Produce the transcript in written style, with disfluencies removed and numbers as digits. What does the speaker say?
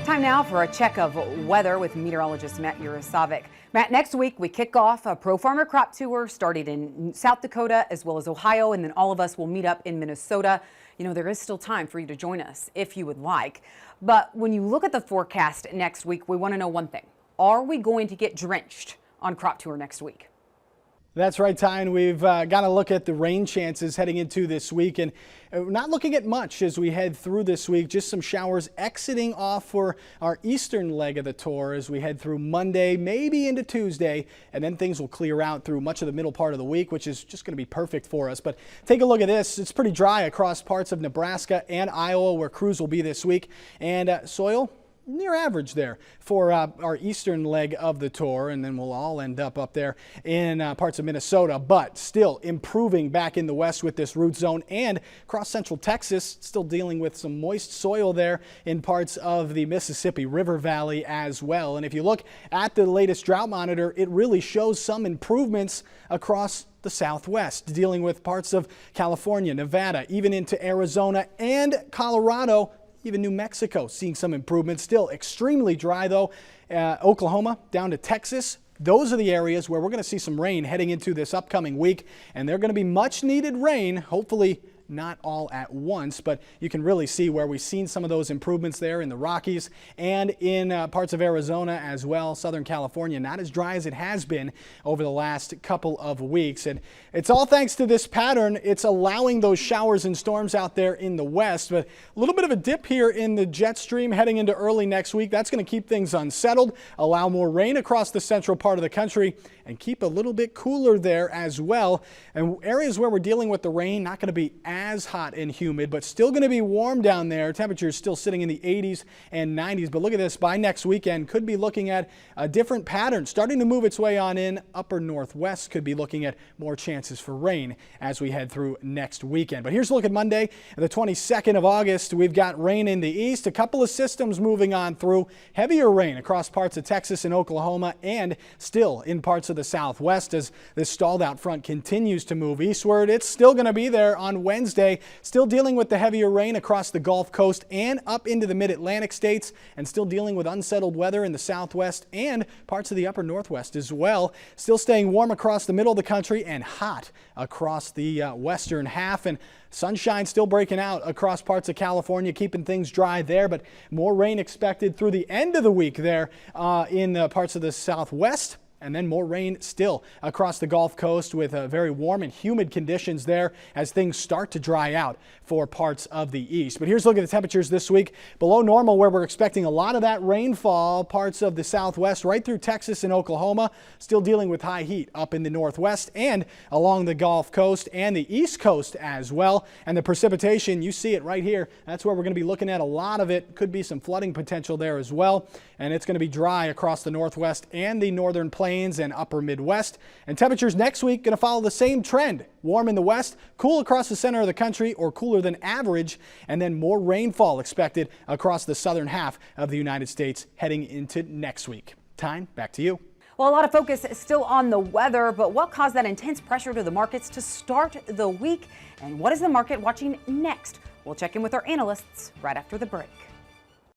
Time now for a check of weather with meteorologist Matt Yurosavik. Matt, next week we kick off a Pro Farmer Crop Tour starting in South Dakota as well as Ohio, and then all of us will meet up in Minnesota. You know, there is still time for you to join us if you would like. But when you look at the forecast next week, we want to know one thing. Are we going to get drenched on Crop Tour next week? That's right, Ty, and we've got to look at the rain chances heading into this week, and we're not looking at much as we head through this week. Just some showers exiting off for our eastern leg of the tour as we head through Monday, maybe into Tuesday, and then things will clear out through much of the middle part of the week, which is just going to be perfect for us. But take a look at this. It's pretty dry across parts of Nebraska and Iowa where crews will be this week, and soil near average there for our eastern leg of the tour, and then we'll all end up there in parts of Minnesota, but still improving back in the west with this root zone, and across central Texas still dealing with some moist soil there in parts of the Mississippi River Valley as well. And if you look at the latest drought monitor, it really shows some improvements across the Southwest, dealing with parts of California, Nevada, even into Arizona and Colorado. Even New Mexico seeing some improvement. Still extremely dry though. Oklahoma down to Texas. Those are the areas where we're going to see some rain heading into this upcoming week, and they're going to be much needed rain, hopefully not all at once, but you can really see where we've seen some of those improvements there in the Rockies and in parts of Arizona as well. Southern California, not as dry as it has been over the last couple of weeks. And it's all thanks to this pattern. It's allowing those showers and storms out there in the west, but a little bit of a dip here in the jet stream heading into early next week. That's going to keep things unsettled, allow more rain across the central part of the country, and keep a little bit cooler there as well. And areas where we're dealing with the rain, not going to be as hot and humid, but still going to be warm down there. Temperatures still sitting in the 80s and 90s. But look at this, by next weekend, could be looking at a different pattern starting to move its way on in. Upper northwest could be looking at more chances for rain as we head through next weekend. But here's a look at Monday, the 22nd of August. We've got rain in the east, a couple of systems moving on through. Heavier rain across parts of Texas and Oklahoma, and still in parts of the southwest as this stalled out front continues to move eastward. It's still going to be there on Wednesday, still dealing with the heavier rain across the Gulf Coast and up into the mid-Atlantic states, and still dealing with unsettled weather in the southwest and parts of the upper northwest as well. Still staying warm across the middle of the country and hot across the western half, and sunshine still breaking out across parts of California, keeping things dry there, but more rain expected through the end of the week there in parts of the southwest. And then more rain still across the Gulf Coast with very warm and humid conditions there as things start to dry out for parts of the east. But here's a look at the temperatures this week. Below normal, where we're expecting a lot of that rainfall, parts of the southwest right through Texas and Oklahoma, still dealing with high heat up in the northwest and along the Gulf Coast and the east coast as well. And the precipitation, you see it right here. That's where we're going to be looking at a lot of it. Could be some flooding potential there as well. And it's going to be dry across the northwest and the northern plains and upper Midwest. And temperatures next week going to follow the same trend. Warm in the west, cool across the center of the country, or cooler than average, and then more rainfall expected across the southern half of the United States heading into next week. Tyne, back to you. Well, a lot of focus is still on the weather, but what caused that intense pressure to the markets to start the week? And what is the market watching next? We'll check in with our analysts right after the break.